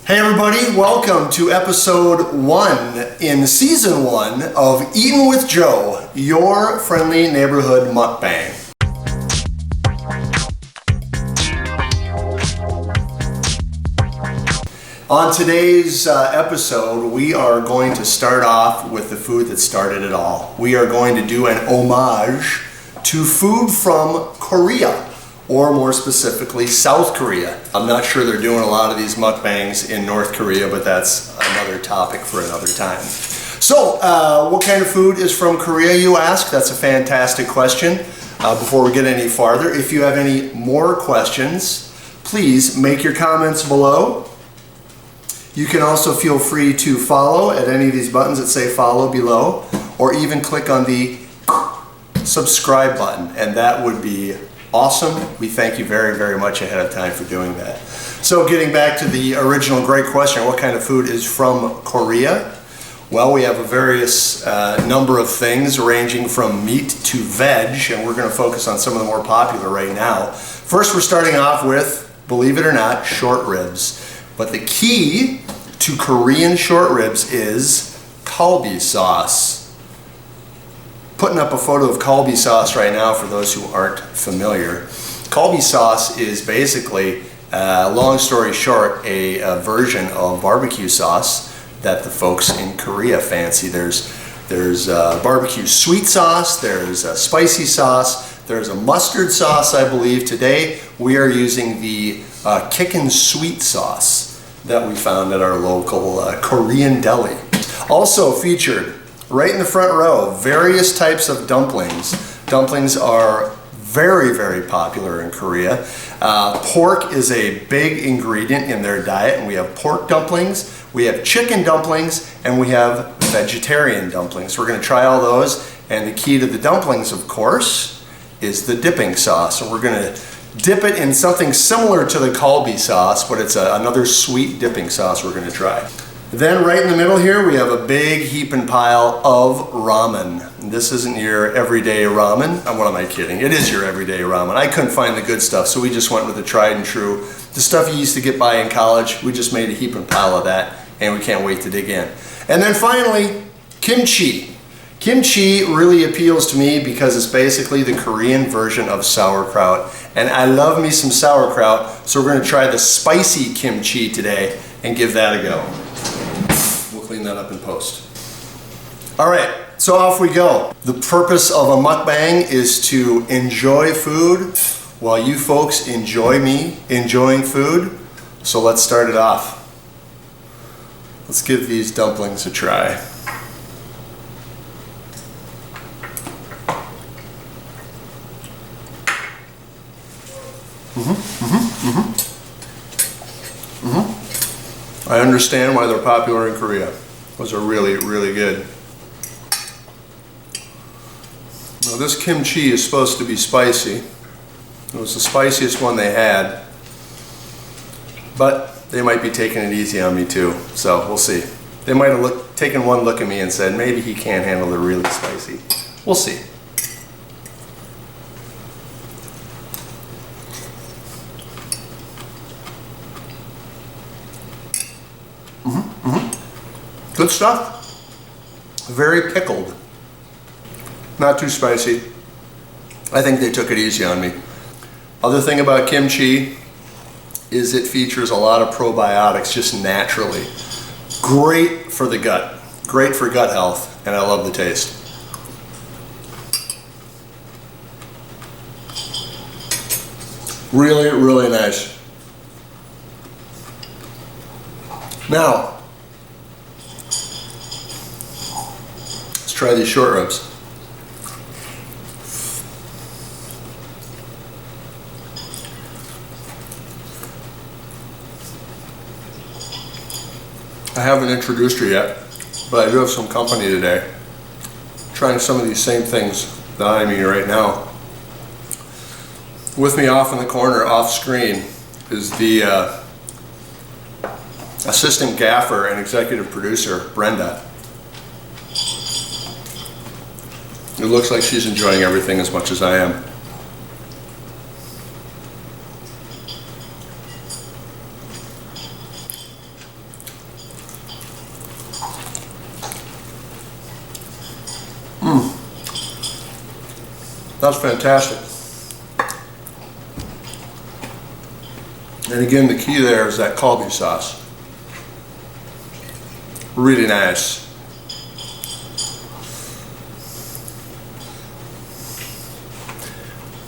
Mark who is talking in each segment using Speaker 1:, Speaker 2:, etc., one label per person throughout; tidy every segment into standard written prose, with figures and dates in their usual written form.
Speaker 1: Hey everybody, welcome to episode 1 in season 1 of Eatin with Joe, your friendly neighborhood mukbang. On today's episode, we are going to start off with the food that started it all. We are going to do an homage to food from Korea, or more specifically, South Korea. I'm not sure they're doing a lot of these mukbangs in North Korea, but that's another topic for another time. So, what kind of food is from Korea, you ask? That's a fantastic question. Before we get any farther, if you have any more questions, please make your comments below. You can also feel free to follow at any of these buttons that say follow below, or even click on the subscribe button, and that would be awesome. We thank you very, very much ahead of time for doing that. So getting back to the original great question, what kind of food is from Korea? Well, we have a various number of things ranging from meat to veg, and we're going to focus on some of the more popular right now. First, we're starting off with, believe it or not, short ribs. But the key to Korean short ribs is kalbi sauce. Putting up a photo of kalbi sauce right now for those who aren't familiar. Kalbi sauce is basically, long story short, a version of barbecue sauce that the folks in Korea fancy. There's barbecue sweet sauce, there's a spicy sauce, there's a mustard sauce, I believe. Today we are using the kickin' sweet sauce that we found at our local Korean deli. Also featured right in the front row, various types of dumplings. Dumplings are very, very popular in Korea. Pork is a big ingredient in their diet, and we have pork dumplings, we have chicken dumplings, and we have vegetarian dumplings. We're going to try all those, and the key to the dumplings, of course, is the dipping sauce. And we're going to dip it in something similar to the kalbi sauce, but it's another sweet dipping sauce we're going to try. Then right in the middle here, we have a big heaping pile of ramen. This isn't your everyday ramen. What am I kidding? It is your everyday ramen. I couldn't find the good stuff, so we just went with the tried and true. The stuff you used to get by in college, we just made a heaping pile of that, and we can't wait to dig in. And then finally, kimchi. Kimchi really appeals to me because it's basically the Korean version of sauerkraut. And I love me some sauerkraut, so we're going to try the spicy kimchi today and give that a go. Clean that up in post. All right, so off we go. The purpose of a mukbang is to enjoy food while you folks enjoy me enjoying food. So let's start it off. Let's give these dumplings a try. I understand why they're popular in Korea. Those are really, really good. Now this kimchi is supposed to be spicy. It was the spiciest one they had, but they might be taking it easy on me too, so we'll see. They might have taken one look at me and said, maybe he can't handle the really spicy. We'll see. Good stuff. Very pickled. Not too spicy. I think they took it easy on me. Other thing about kimchi is it features a lot of probiotics just naturally. Great for the gut. Great for gut health, and I love the taste. Really, really nice. Now, let's try these short ribs. I haven't introduced her yet, but I do have some company today. Trying some of these same things that I'm eating right now. With me off in the corner, off screen, is the assistant gaffer and executive producer, Brenda. It looks like she's enjoying everything as much as I am. That's fantastic. And again, the key there is that Kalbi sauce. Really nice.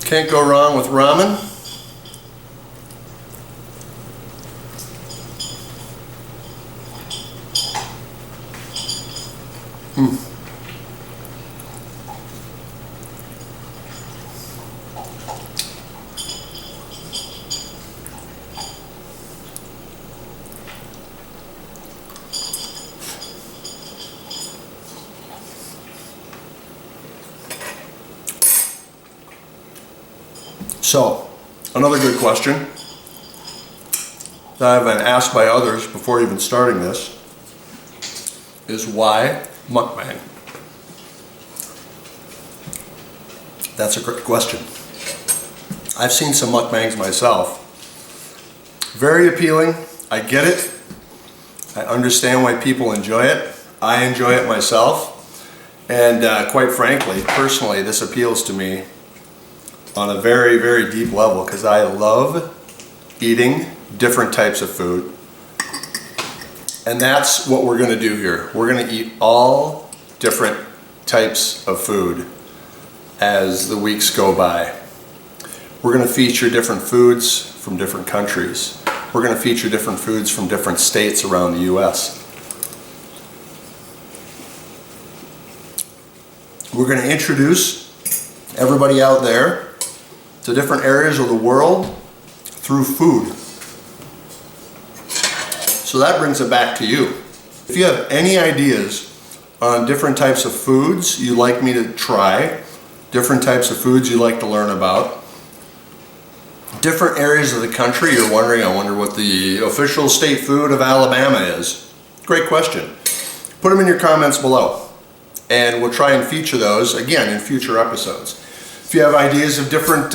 Speaker 1: Can't go wrong with ramen. So, another good question that I've been asked by others before even starting this is why mukbang? That's a great question. I've seen some mukbangs myself. Very appealing. I get it. I understand why people enjoy it. I enjoy it myself. And quite frankly, personally, this appeals to me on a very, very deep level because I love eating different types of food. And that's what we're gonna do here. We're gonna eat all different types of food as the weeks go by. We're gonna feature different foods from different countries. We're gonna feature different foods from different states around the US. We're gonna introduce everybody out there to different areas of the world through food. So that brings it back to you. If you have any ideas on different types of foods you'd like me to try, different types of foods you'd like to learn about, different areas of the country you're wondering, I wonder what the official state food of Alabama is. Great question. Put them in your comments below and we'll try and feature those again in future episodes. If you have ideas of different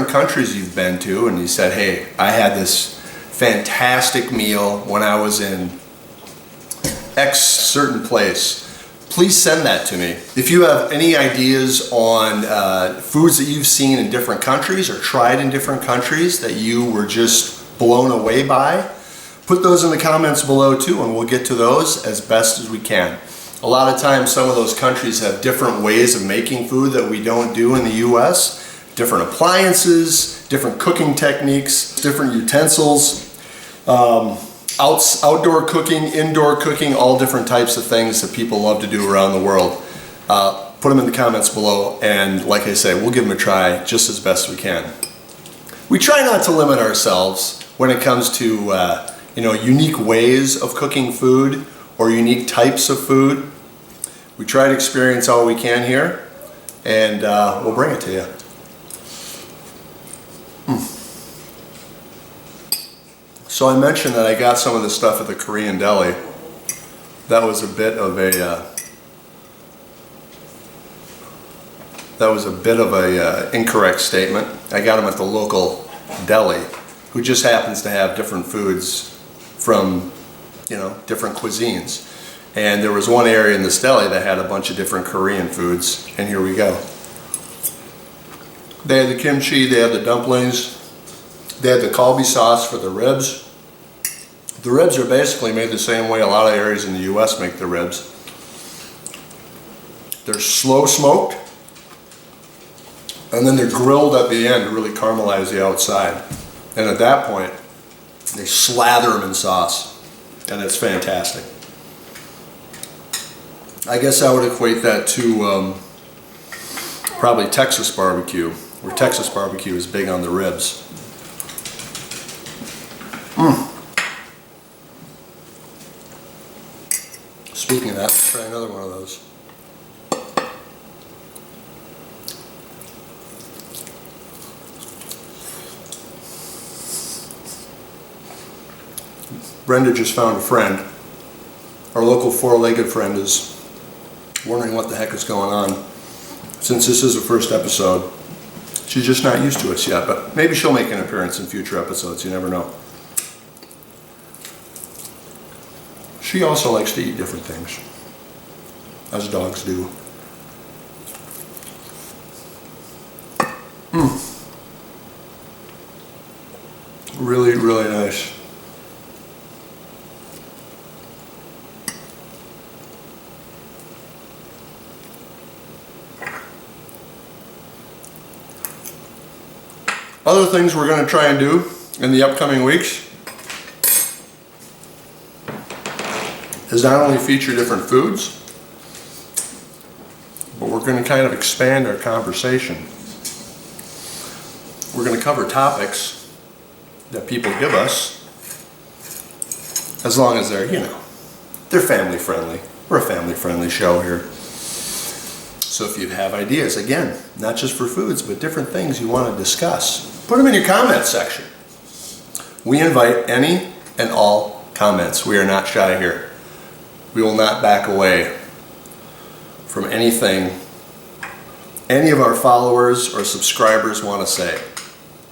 Speaker 1: countries you've been to and you said, hey, I had this fantastic meal when I was in X certain place, please send that to me. If you have any ideas on foods that you've seen in different countries or tried in different countries that you were just blown away by, put those in the comments below too and we'll get to those as best as we can. A lot of times some of those countries have different ways of making food that we don't do in the US, different appliances, different cooking techniques, different utensils, outdoor cooking, indoor cooking, all different types of things that people love to do around the world. Put them in the comments below and like I say, we'll give them a try just as best we can. We try not to limit ourselves when it comes to unique ways of cooking food or unique types of food. We try to experience all we can here and we'll bring it to you. So I mentioned that I got some of this stuff at the Korean deli. That was a bit of a incorrect statement. I got them at the local deli, who just happens to have different foods from different cuisines. And there was one area in this deli that had a bunch of different Korean foods, and here we go. They had the kimchi, they had the dumplings, they had the Kalbi sauce for the ribs. The ribs are basically made the same way a lot of areas in the US make the ribs. They're slow smoked, and then they're grilled at the end to really caramelize the outside. And at that point, they slather them in sauce, and it's fantastic. I guess I would equate that to probably Texas barbecue, where Texas barbecue is big on the ribs. Speaking of that, let's try another one of those. Brenda just found a friend. Our local four-legged friend is wondering what the heck is going on. Since this is the first episode, she's just not used to us yet, but maybe she'll make an appearance in future episodes, you never know. She also likes to eat different things, as dogs do. Really, really nice. Other things we're going to try and do in the upcoming weeks is not only feature different foods, but we're going to kind of expand our conversation. We're going to cover topics that people give us, as long as they're, they're family friendly. We're a family friendly show here. So if you have ideas, again, not just for foods, but different things you want to discuss, put them in your comments section. We invite any and all comments. We are not shy here. We will not back away from anything any of our followers or subscribers want to say.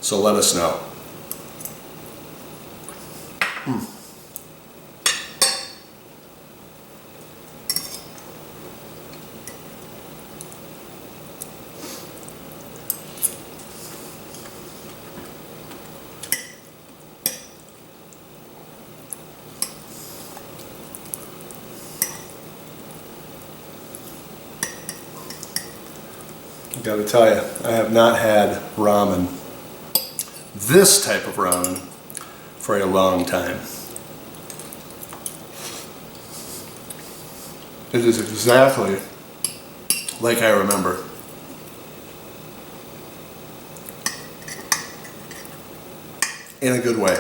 Speaker 1: So let us know. I gotta tell you, I have not had ramen, this type of ramen, for a long time. It is exactly like I remember. In a good way.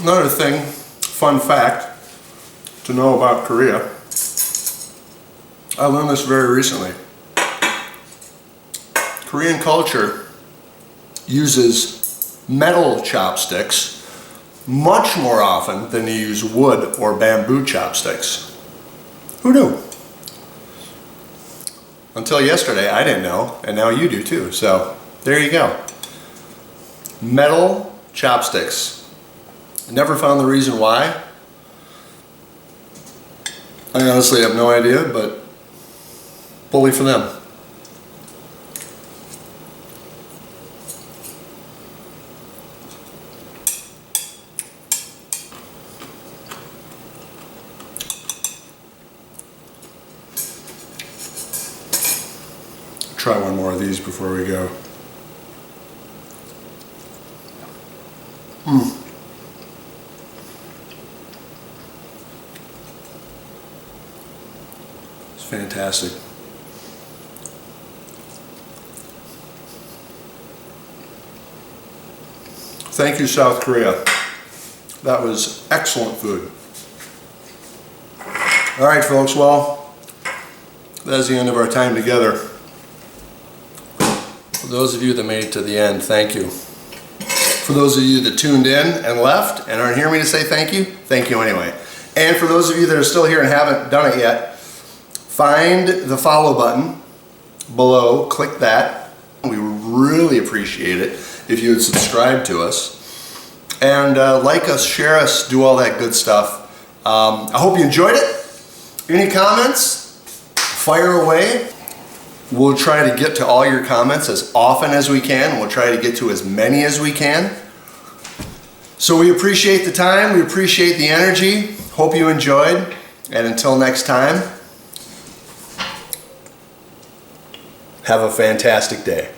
Speaker 1: Another thing, fun fact to know about Korea, I learned this very recently. Korean culture uses metal chopsticks much more often than they use wood or bamboo chopsticks. Who knew? Until yesterday, I didn't know, and now you do too. So there you go. Metal chopsticks. I never found the reason why. I honestly have no idea, but bully for them. Try one more of these before we go. It's fantastic. Thank you, South Korea. That was excellent food. All right, folks, well, that's the end of our time together. For those of you that made it to the end, thank you. For those of you that tuned in and left and aren't hearing me to say thank you anyway. And for those of you that are still here and haven't done it yet, find the follow button below, click that. We would really appreciate it if you would subscribe to us. And like us, share us, do all that good stuff. I hope you enjoyed it. Any comments? Fire away. We'll try to get to all your comments as often as we can. We'll try to get to as many as we can. So we appreciate the time. We appreciate the energy. Hope you enjoyed. And until next time, have a fantastic day.